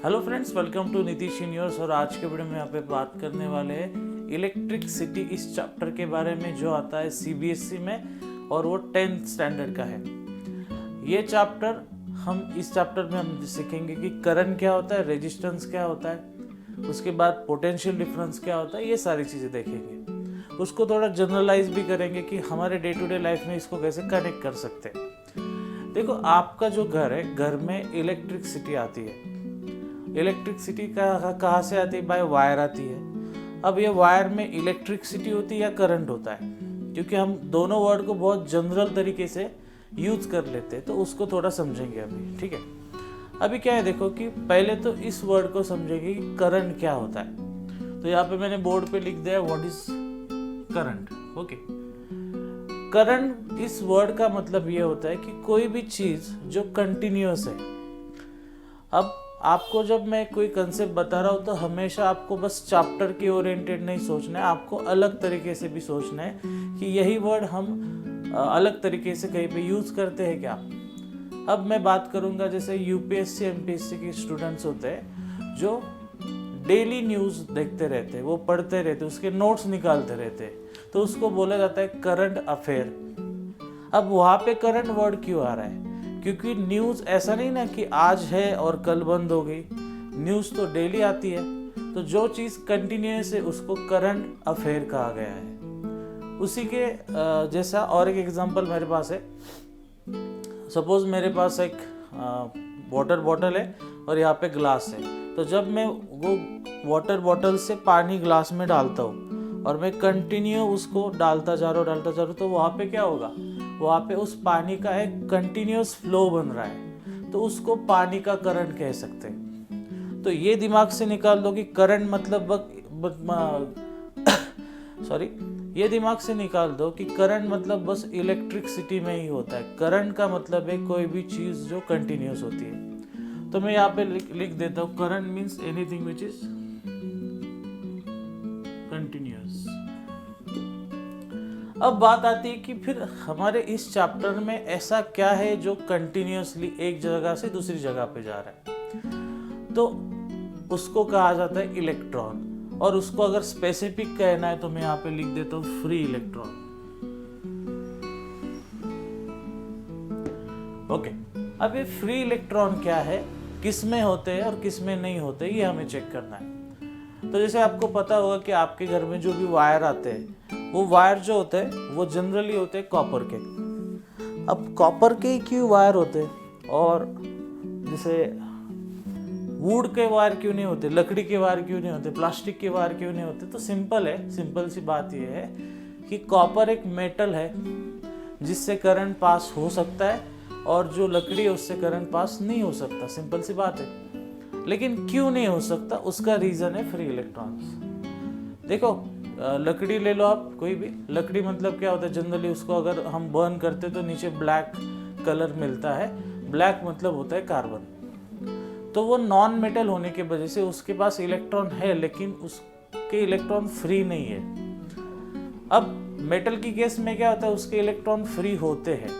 Hello friends, welcome to Nitish universe. और आज के वीडियो में यहाँ पे बात करने वाले हैं इलेक्ट्रिसिटी इस चैप्टर के बारे में जो आता है सीबीएसई में और वो 10th स्टैंडर्ड का है। ये चैप्टर इस चैप्टर में हम सीखेंगे कि करंट क्या होता है, रेजिस्टेंस क्या होता है, उसके बाद पोटेंशियल डिफरेंस क्या होता है, ये सारी चीज़ें देखेंगे। उसको थोड़ा जनरलाइज भी करेंगे कि हमारे डे टू डे लाइफ में इसको कैसे कनेक्ट कर सकते हैं। देखो, आपका जो घर है, घर में इलेक्ट्रिसिटी आती है। इलेक्ट्रिसिटी कहाँ से आती है? बाय वायर आती है। अब ये वायर में इलेक्ट्रिसिटी होती है या करंट होता है? क्योंकि हम दोनों वर्ड को बहुत जनरल तरीके से यूज कर लेते हैं, तो उसको थोड़ा समझेंगे अभी, ठीक है। अभी क्या है, देखो कि पहले तो इस वर्ड को समझेंगे कि करंट क्या होता है। तो यहाँ पे मैंने बोर्ड पे लिख दिया what is current. Okay, current इस वर्ड का मतलब ये होता है कि कोई भी चीज जो कंटिन्यूअस है। अब आपको जब मैं कोई कंसेप्ट बता रहा हूँ तो हमेशा आपको बस चैप्टर के ओरिएंटेड नहीं सोचना है, आपको अलग तरीके से भी सोचना है कि यही वर्ड हम अलग तरीके से कहीं पे यूज करते हैं क्या। अब मैं बात करूंगा, जैसे यूपीएससी एमपीएससी के स्टूडेंट्स होते हैं जो डेली न्यूज देखते रहते हैं, वो पढ़ते रहते, उसके नोट्स निकालते रहते हैं, तो उसको बोला जाता है करंट अफेयर। अब वहाँ पे करंट वर्ड क्यों आ रहा है? क्योंकि न्यूज़ ऐसा नहीं ना कि आज है और कल बंद हो गई। न्यूज़ तो डेली आती है, तो जो चीज़ कंटिन्यूअस है उसको करंट अफेयर कहा गया है। उसी के जैसा और एक एग्जांपल मेरे पास है। सपोज मेरे पास एक वाटर बॉटल है और यहाँ पे ग्लास है। तो जब मैं वो वाटर बॉटल से पानी ग्लास में डालता हूँ और मैं कंटिन्यू उसको डालता जा रहा हूँ, तो वहाँ पे क्या होगा? वहाँ पे उस पानी का एक कंटिन्यूअस फ्लो बन रहा है, तो उसको पानी का करंट कह सकते हैं। तो ये दिमाग से निकाल दो कि करंट मतलब ये दिमाग से निकाल दो कि करंट मतलब बस इलेक्ट्रिसिटी में ही होता है। करंट का मतलब है कोई भी चीज जो कंटिन्यूअस होती है। तो मैं यहाँ पे लिख देता हूँ, current means anything which is continuous. अब बात आती है कि फिर हमारे इस चैप्टर में ऐसा क्या है जो कंटिन्यूअसली एक जगह से दूसरी जगह पे जा रहा है, तो उसको कहा जाता है इलेक्ट्रॉन। और उसको अगर स्पेसिफिक कहना है तो मैं यहाँ पे लिख देता हूँ फ्री इलेक्ट्रॉन। ओके, अब ये फ्री इलेक्ट्रॉन क्या है, किस में होते हैं और किस में नहीं होते, ये हमें चेक करना है। तो जैसे आपको पता होगा कि आपके घर में जो भी वायर आते हैं, वो वायर जो होते हैं वो जनरली होते हैं कॉपर के। अब कॉपर के क्यों वायर होते हैं, और जैसे वुड के वायर क्यों नहीं होते, लकड़ी के वायर क्यों नहीं होते, प्लास्टिक के वायर क्यों नहीं होते? तो सिंपल सी बात ये है कि कॉपर एक मेटल है जिससे करंट पास हो सकता है, और जो लकड़ी है उससे करंट पास नहीं हो सकता। सिंपल सी बात है। लेकिन क्यों नहीं हो सकता, उसका रीजन है फ्री इलेक्ट्रॉन्स। देखो, लकड़ी ले लो आप, कोई भी लकड़ी, मतलब क्या होता है जनरली उसको अगर हम बर्न करते तो नीचे ब्लैक कलर मिलता है। ब्लैक मतलब होता है कार्बन। तो वो नॉन मेटल होने की वजह से उसके पास इलेक्ट्रॉन है, लेकिन उसके इलेक्ट्रॉन फ्री नहीं है। अब मेटल की केस में क्या होता है, उसके इलेक्ट्रॉन फ्री होते हैं।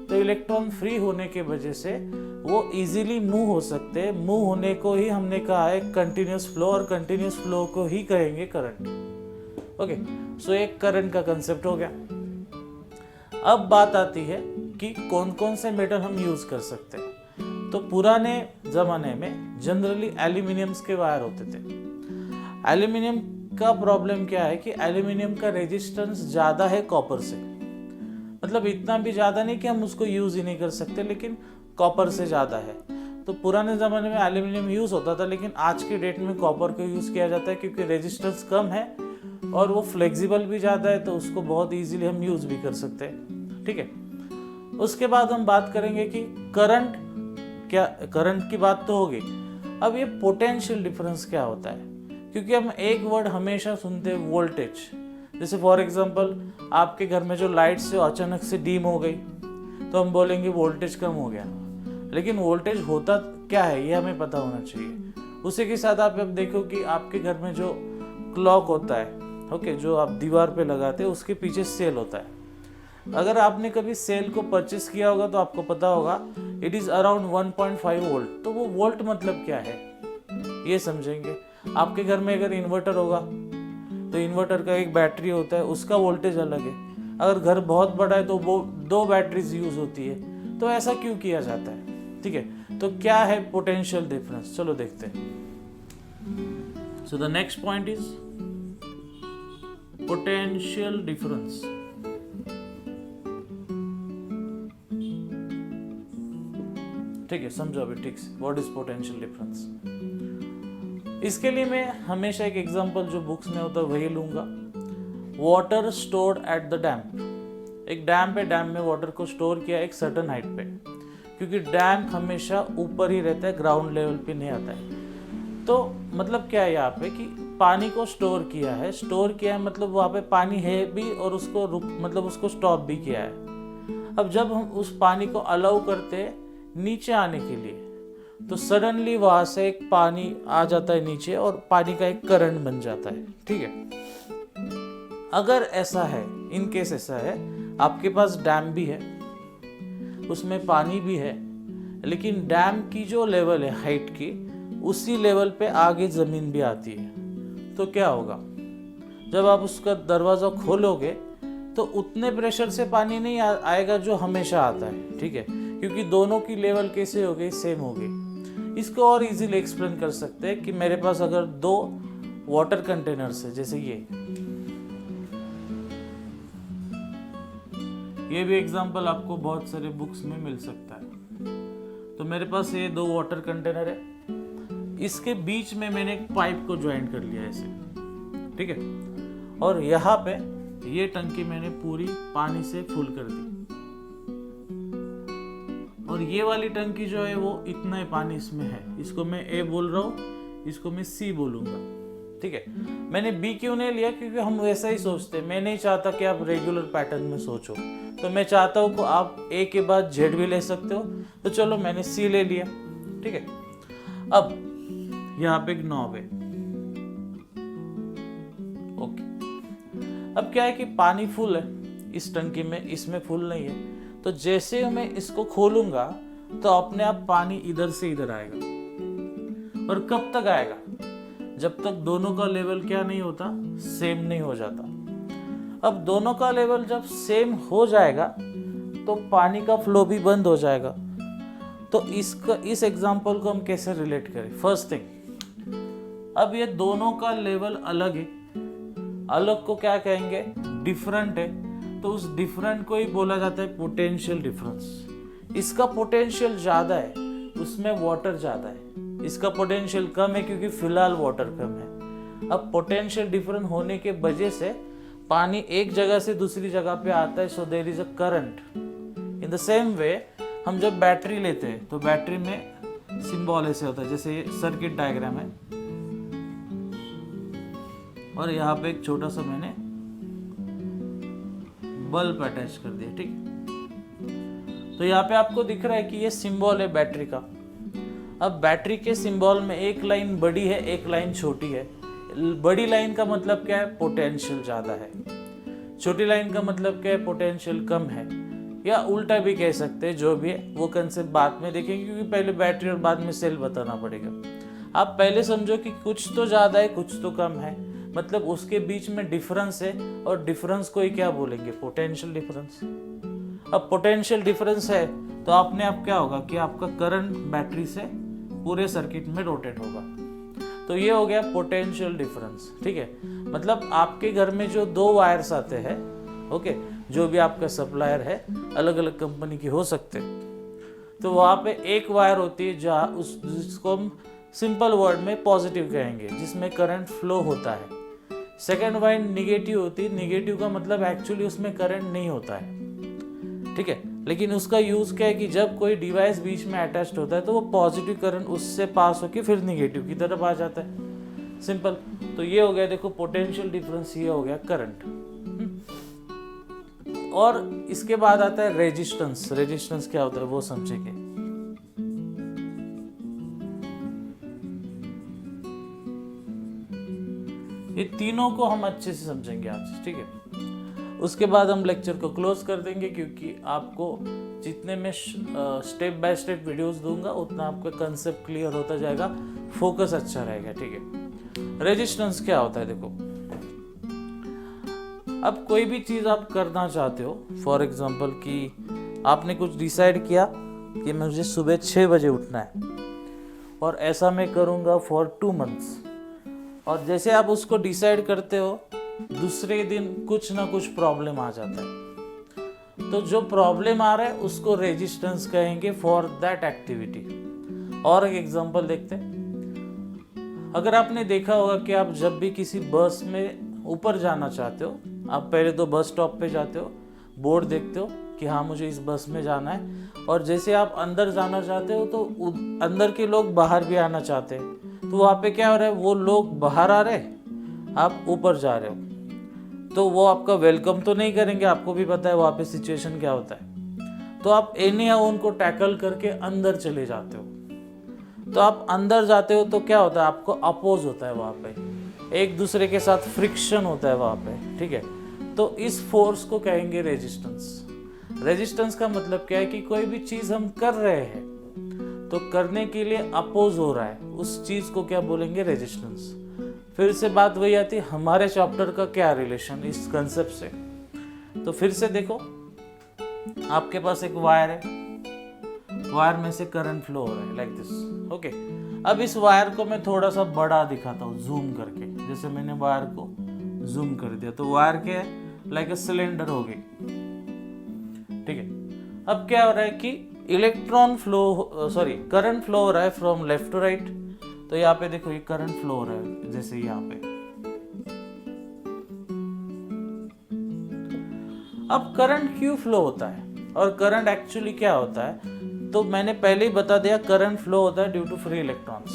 तो इलेक्ट्रॉन फ्री होने के वजह से वो इजीली मूव हो सकते हैं। मूव होने को ही हमने कहा है कंटिन्यूअस फ्लो, और कंटिन्यूअस फ्लो को ही कहेंगे करंट। ओके, सो एक करंट का कंसेप्ट हो गया। अब बात आती है कि कौन कौन से मेटल हम यूज कर सकते हैं। तो पुराने जमाने में जनरली एल्यूमिनियम्स के वायर होते थे। एल्यूमिनियम का प्रॉब्लम क्या है कि एल्यूमिनियम का रेजिस्टेंस ज्यादा है कॉपर से। मतलब इतना भी ज्यादा नहीं कि हम उसको यूज ही नहीं कर सकते, लेकिन कॉपर से ज्यादा है। तो पुराने ज़माने में एल्यूमिनियम यूज़ होता था, लेकिन आज के डेट में कॉपर को यूज़ किया जाता है क्योंकि रेजिस्टेंस कम है और वो फ्लेक्सिबल भी ज़्यादा है, तो उसको बहुत इजीली हम यूज़ भी कर सकते हैं। ठीक है, उसके बाद हम बात करेंगे कि करंट की बात तो होगी। अब ये पोटेंशियल डिफरेंस क्या होता है, क्योंकि हम एक वर्ड हमेशा सुनते हैं वोल्टेज। जैसे फॉर एग्जांपल, आपके घर में जो लाइट्स है अचानक से डिम हो गई, तो हम बोलेंगे वोल्टेज कम हो गया। लेकिन वोल्टेज होता क्या है ये हमें पता होना चाहिए। उसी के साथ आप अब देखो कि आपके घर में जो क्लॉक होता है, ओके, जो आप दीवार पे लगाते हैं, उसके पीछे सेल होता है। अगर आपने कभी सेल को परचेस किया होगा तो आपको पता होगा इट इज अराउंड 1.5 वोल्ट। तो वो वोल्ट मतलब क्या है? ये समझेंगे। आपके घर में अगर इन्वर्टर होगा तो इन्वर्टर का एक बैटरी होता है, उसका वोल्टेज अलग है। अगर घर बहुत बड़ा है तो वो 2 बैटरीज यूज होती है। तो ऐसा क्यों किया जाता है? ठीक है, तो क्या है पोटेंशियल डिफरेंस, चलो देखते हैं। So the next point is potential difference. ठीक है, समझो अभी ठीक से व्हाट इज पोटेंशियल डिफरेंस। इसके लिए मैं हमेशा एक एग्जांपल जो बुक्स में होता है वही लूंगा। Water stored at the dam. एक डैम पे, डैम में वाटर को स्टोर किया एक सर्टेन हाइट पे, क्योंकि डैम हमेशा ऊपर ही रहता है, ग्राउंड लेवल पे नहीं आता है। तो मतलब क्या है यहाँ पे कि पानी को स्टोर किया है। स्टोर किया है मतलब वहाँ पे पानी है भी और उसको मतलब उसको स्टॉप भी किया है। अब जब हम उस पानी को अलाउ करते नीचे आने के लिए, तो सडनली वहां से एक पानी आ जाता है नीचे और पानी का एक करंट बन जाता है। ठीक है, अगर ऐसा है, इन केस ऐसा है, आपके पास डैम भी है, उसमें पानी भी है, लेकिन डैम की जो लेवल है हाइट की, उसी लेवल पे आगे जमीन भी आती है, तो क्या होगा? जब आप उसका दरवाजा खोलोगे तो उतने प्रेशर से पानी नहीं आएगा जो हमेशा आता है। ठीक है, क्योंकि दोनों की लेवल कैसे हो गई? सेम हो गई। इसको और इजीली एक्सप्लेन कर सकते हैं कि मेरे पास अगर 2 वाटर कंटेनर्स है, जैसे ये भी एग्जांपल आपको बहुत सारे बुक्स में मिल सकता है। तो मेरे पास ये 2 वाटर कंटेनर है, इसके बीच में मैंने एक पाइप को ज्वाइन कर लिया ऐसे। ठीक है, और यहाँ पे ये टंकी मैंने पूरी पानी से फुल कर दी, और ये वाली टंकी जो है वो इतना ही पानी इसमें है। इसको मैं ए बोल रहा हूँ, इसको मैं सी बोलूंगा। ठीक है, मैंने बी क्यों नहीं लिया? क्योंकि हम वैसा ही सोचते हैं। मैं नहीं चाहता कि आप रेगुलर पैटर्न में सोचो, तो मैं चाहता हूँ कि आप ए के बाद जेड भी ले सकते हो। तो चलो मैंने सी ले लिया। ठीक है, अब यहाँ पे एक नॉब है। ओके, अब क्या है कि पानी फुल है इस टंकी में, इसमें फुल नहीं है। तो जैसे मैं इसको खोलूंगा तो अपने आप पानी इधर से इधर आएगा। और कब तक आएगा? जब तक दोनों का लेवल क्या नहीं होता, सेम नहीं हो जाता। अब दोनों का लेवल जब सेम हो जाएगा तो पानी का फ्लो भी बंद हो जाएगा। तो इस एग्जांपल को हम कैसे रिलेट करें? फर्स्ट थिंग, अब ये दोनों का लेवल अलग है। अलग को क्या कहेंगे? डिफरेंट है। तो उस डिफरेंट को ही बोला जाता है पोटेंशियल डिफरेंस। इसका पोटेंशियल ज्यादा है, उसमें वाटर ज्यादा है। इसका पोटेंशियल कम है क्योंकि फिलहाल वाटर कम है। अब पोटेंशियल डिफरेंस होने के वजह से पानी एक जगह से दूसरी जगह पे आता है, so there is a current. In the same way हम जब बैटरी लेते हैं तो बैटरी में सिंबल ऐसे होता है, जैसे ये सर्किट डायग्राम है, और यहाँ पे एक छोटा सा मैंने बल्ब अटैच कर दिया। ठीक, तो यहाँ पे आपको दिख रहा है कि ये सिंबल है बैटरी का। अब बैटरी के सिंबल में एक लाइन बड़ी है, एक लाइन छोटी है। बड़ी लाइन का मतलब क्या है? पोटेंशियल ज्यादा है। छोटी लाइन का मतलब क्या है? पोटेंशियल कम है, या उल्टा भी कह सकते हैं। जो भी है वो कंसेप्ट बाद में देखेंगे, क्योंकि पहले बैटरी और बाद में सेल बताना पड़ेगा। आप पहले समझो कि कुछ तो ज्यादा है, कुछ तो कम है, मतलब उसके बीच में डिफरेंस है, और डिफरेंस को ही क्या बोलेंगे? Potential difference. अब पोटेंशियल डिफरेंस है तो अपने आप क्या होगा कि आपका करंट बैटरी से पूरे सर्किट में रोटेट होगा। तो ये हो गया पोटेंशियल डिफरेंस। ठीक है, मतलब आपके घर में जो 2 वायर्स आते हैं, ओके, जो भी आपका सप्लायर है, अलग अलग कंपनी की हो सकते हैं, तो वहाँ पे एक वायर होती है जहाँ जिसको हम सिंपल वर्ड में पॉजिटिव कहेंगे, जिसमें करंट फ्लो होता है। सेकेंड वायर निगेटिव होती है। निगेटिव का मतलब एक्चुअली उसमें करंट नहीं होता है। ठीक है, लेकिन उसका यूज क्या है कि जब कोई डिवाइस बीच में अटैच्ड होता है तो वो पॉजिटिव करंट उससे पास होकर फिर निगेटिव की तरफ आ जाता है। सिंपल। तो ये हो गया, देखो पोटेंशियल डिफरेंस, ये हो गया करंट। और इसके बाद आता है रेजिस्टेंस। रेजिस्टेंस क्या होता है वो समझेंगे। ये तीनों को हम अच्छे से समझेंगे आज। ठीक है, उसके बाद हम लेक्चर को क्लोज कर देंगे, क्योंकि आपको जितने मैं स्टेप बाय स्टेप वीडियोस दूंगा उतना आपका कंसेप्ट क्लियर होता जाएगा, फोकस अच्छा रहेगा। ठीक है, रेजिस्टेंस क्या होता है देखो। अब कोई भी चीज़ आप करना चाहते हो, फॉर एग्जांपल कि आपने कुछ डिसाइड किया कि मुझे सुबह 6 बजे उठना है और ऐसा मैं करूँगा फॉर 2 मंथ्स, और जैसे आप उसको डिसाइड करते हो दूसरे दिन कुछ ना कुछ प्रॉब्लम आ जाता है। तो जो प्रॉब्लम आ रहा है उसको रेजिस्टेंस कहेंगे फॉर दैट एक्टिविटी। और एक एग्जांपल देखते हैं। अगर आपने देखा होगा कि आप जब भी किसी बस में ऊपर जाना चाहते हो, आप पहले तो बस स्टॉप पे जाते हो, बोर्ड देखते हो कि हाँ मुझे इस बस में जाना है, और जैसे आप अंदर जाना चाहते हो तो अंदर के लोग बाहर भी आना चाहते हैं, तो वहाँ पे क्या हो रहा है, वो लोग बाहर आ रहे हैं, आप ऊपर जा रहे हो, तो वो आपका वेलकम तो नहीं करेंगे, आपको भी पता है वहाँ पे सिचुएशन क्या होता है। तो आप एनी हाउ उनको टैकल करके अंदर चले जाते हो। तो आप अंदर जाते हो तो क्या होता है, आपको अपोज होता है, वहाँ पे एक दूसरे के साथ फ्रिक्शन होता है वहाँ पे। ठीक है, तो इस फोर्स को कहेंगे रेजिस्टेंस। रेजिस्टेंस का मतलब क्या है कि कोई भी चीज़ हम कर रहे हैं तो करने के लिए अपोज हो रहा है, उस चीज़ को क्या बोलेंगे, रेजिस्टेंस। फिर से बात वही आती है, हमारे चैप्टर का क्या रिलेशन इस कंसेप्ट से। तो फिर से देखो, आपके पास एक वायर है, वायर में से करंट फ्लो हो रहा है लाइक दिस। ओके, अब इस वायर को मैं थोड़ा सा बड़ा दिखाता हूँ जूम करके। जैसे मैंने वायर को जूम कर दिया तो वायर क्या है, लाइक अ सिलेंडर हो गई। ठीक है, अब क्या हो रहा है कि करंट फ्लो हो रहा है फ्रॉम लेफ्ट टू राइट। तो यहाँ पे देखो ये करंट फ्लो हो रहा है, जैसे यहाँ पे। अब करंट क्यों फ्लो होता है और करंट एक्चुअली क्या होता है, तो मैंने पहले ही बता दिया, करंट फ्लो होता है ड्यू टू फ्री इलेक्ट्रॉन्स।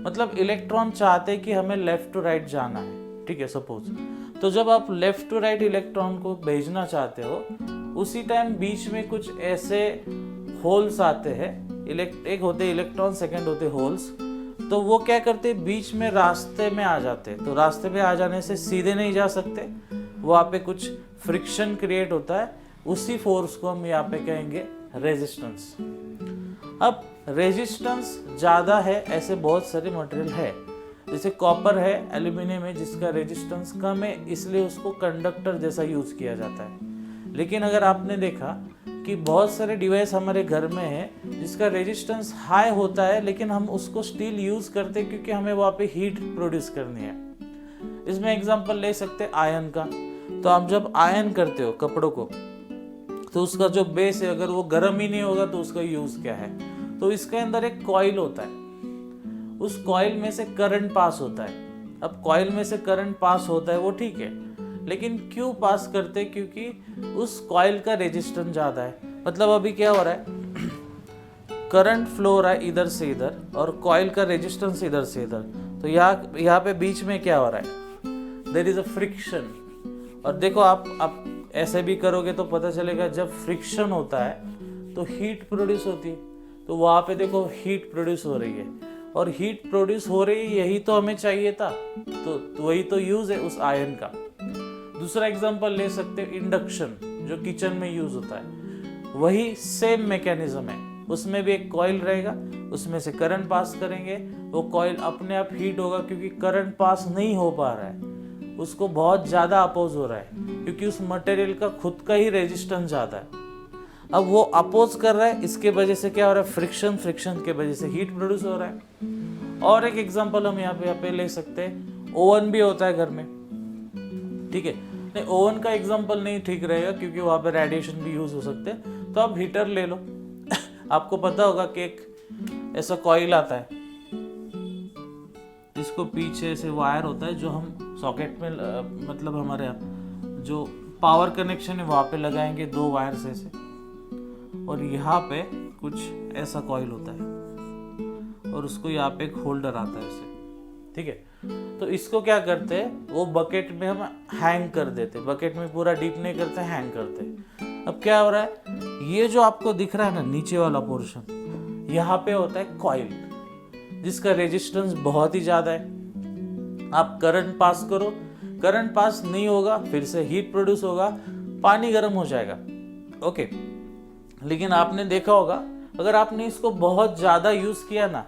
मतलब इलेक्ट्रॉन चाहते हैं कि हमें लेफ्ट टू राइट जाना है। ठीक है, सपोज तो जब आप लेफ्ट टू राइट इलेक्ट्रॉन को भेजना चाहते हो, उसी टाइम बीच में कुछ ऐसे होल्स आते हैं, एक होते इलेक्ट्रॉन, सेकंड होते होल्स। तो वो क्या करते हैं, बीच में रास्ते में आ जाते हैं। तो रास्ते में आ जाने से सीधे नहीं जा सकते, वहाँ पे कुछ फ्रिक्शन क्रिएट होता है, उसी फोर्स को हम यहाँ पे कहेंगे रेजिस्टेंस। अब रेजिस्टेंस ज़्यादा है ऐसे बहुत सारे मटेरियल है, जैसे कॉपर है, एल्यूमिनियम है, जिसका रेजिस्टेंस कम है, इसलिए उसको कंडक्टर जैसा यूज किया जाता है। लेकिन अगर आपने देखा कि बहुत सारे डिवाइस हमारे घर में है जिसका रेजिस्टेंस हाई होता है, लेकिन हम उसको स्टिल यूज करते हैं क्योंकि हमें वहाँ पे हीट प्रोड्यूस करनी है। इसमें एग्जांपल ले सकते हैं आयरन का। तो आप जब आयरन करते हो कपड़ों को, तो उसका जो बेस है अगर वो गर्म ही नहीं होगा तो उसका यूज क्या है, तो इसके अंदर एक कॉइल होता है, उस कॉइल में से करंट पास होता है। अब कॉइल में से करंट पास होता है वो ठीक है, लेकिन क्यों पास करते, क्योंकि उस कॉइल का रेजिस्टेंस ज़्यादा है। मतलब अभी क्या हो रहा है, करंट फ्लो हो रहा है इधर से इधर और कॉइल का रेजिस्टेंस इधर से इधर। तो यहाँ पे बीच में क्या हो रहा है, देयर इज अ फ्रिक्शन। और देखो आप ऐसे भी करोगे तो पता चलेगा, जब फ्रिक्शन होता है तो हीट प्रोड्यूस होती है। तो वहाँ पे देखो हीट प्रोड्यूस हो रही है, और हीट प्रोड्यूस हो रही है, यही तो हमें चाहिए था। तो वही तो यूज है उस आयरन का। दूसरा एग्जांपल ले सकते हैं इंडक्शन, जो किचन में यूज होता है, वही सेम मैकेनिज्म है। उसमें भी एक कॉइल रहेगा, उसमें से करंट पास करेंगे, वो कॉइल अपने आप हीट होगा क्योंकि करंट पास नहीं हो पा रहा है, उसको बहुत ज़्यादा अपोज हो रहा है क्योंकि उस मटेरियल का खुद का ही रेजिस्टेंस ज़्यादा है। अब वो अपोज कर रहा है, इसके वजह से क्या हो रहा है, फ्रिक्शन के वजह से हीट प्रोड्यूस हो रहा है। और एक एग्जांपल हम यहाँ पे ले सकते हैं, ओवन भी होता है घर में। ठीक है, नहीं ओवन का एग्जांपल नहीं ठीक रहेगा क्योंकि वहाँ पे रेडिएशन भी यूज हो सकते हैं, तो आप हीटर ले लो। आपको पता होगा कि एक ऐसा कॉइल आता है, इसको पीछे से वायर होता है जो हम सॉकेट में मतलब हमारे जो पावर कनेक्शन है वहाँ पे लगाएंगे 2 वायर से ऐसे, और यहाँ पे कुछ ऐसा कॉइल होता है और उसको यहाँ पे एक होल्डर आता है ऐसे। ठीक है, तो इसको क्या करते हैं, वो बकेट में हम हैंग कर देते, बकेट में पूरा डीप नहीं करते, हैंग करते। अब क्या हो रहा है, ये जो आपको दिख रहा है ना नीचे वाला पोर्शन, यहाँ पे होता है कॉइल जिसका रेजिस्टेंस बहुत ही ज्यादा है। आप करंट पास करो, करंट पास नहीं होगा, फिर से हीट प्रोड्यूस होगा, पानी गर्म हो जाएगा। ओके, लेकिन आपने देखा होगा अगर आपने इसको बहुत ज़्यादा यूज़ किया ना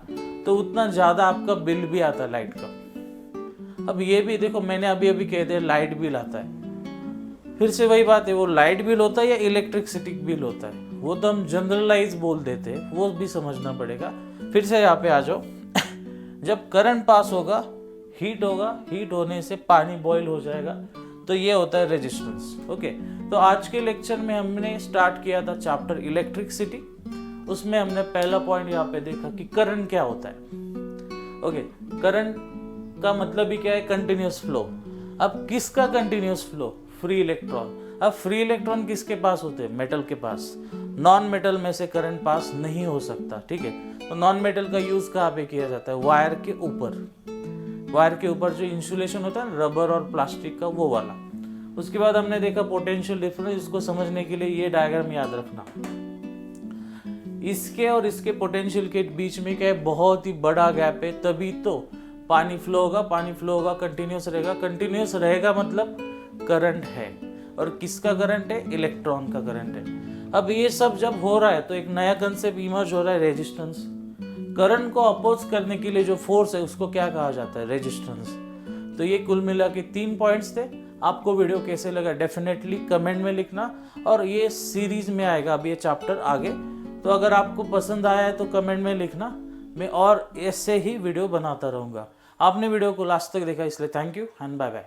तो उतना ज़्यादा आपका बिल भी आता है लाइट का। अब ये भी देखो, मैंने अभी अभी कह दिया लाइट बिल आता है, फिर से वही बात है, वो लाइट बिल होता है या इलेक्ट्रिसिटी बिल होता है, वो तो हम जनरलाइज बोल देते हैं, वो भी समझना पड़ेगा। फिर से यहाँ पे आ जाओ जब करंट पास होगा, हीट होगा, हीट होने से पानी बॉईल हो जाएगा, तो ये होता है रेजिस्टेंस। ओके, तो आज के लेक्चर में हमने स्टार्ट किया था चैप्टर इलेक्ट्रिसिटी। उसमें हमने पहला पॉइंट यहाँ पे देखा कि करंट क्या होता है। ओके, करंट का मतलब ही क्या है? Continuous flow. अब किसका कंटिन्यूअस फ्लो? Free electron. अब फ्री इलेक्ट्रॉन किसके पास होते हैं? मेटल के पास। नॉन मेटल में से करंट पास नहीं हो सकता, ठीक है। तो नॉन मेटल का यूज कहाँ पे किया जाता है? वायर के ऊपर। वायर के ऊपर जो इंसुलेशन होता है रबर और प्लास्टिक का, वो वाला। उसके बाद हमने देखा पोटेंशियल डिफरेंस। इसको समझने के लिए ये डायग्राम याद रखना, इसके और इसके पोटेंशियल के बीच में क्या है? बहुत ही बड़ा गैप है, तभी तो पानी फ्लो होगा। पानी फ्लो होगा, कंटिन्यूस रहेगा। कंटिन्यूस रहेगा मतलब करंट है। और किसका करंट है? इलेक्ट्रॉन का करंट है। अब ये सब जब हो रहा है तो एक नया कंसेप्ट इमर्ज हो रहा है, रेजिस्टेंस। करंट को अपोज करने के लिए जो फोर्स है उसको क्या कहा जाता है? रेजिस्टेंस। तो ये कुल मिला के 3 पॉइंट्स थे। आपको वीडियो कैसे लगा डेफिनेटली कमेंट में लिखना, और ये सीरीज में आएगा अब ये चैप्टर आगे। तो अगर आपको पसंद आया है तो कमेंट में लिखना, मैं और ऐसे ही वीडियो बनाता रहूँगा। आपने वीडियो को लास्ट तक देखा इसलिए thank you and bye bye.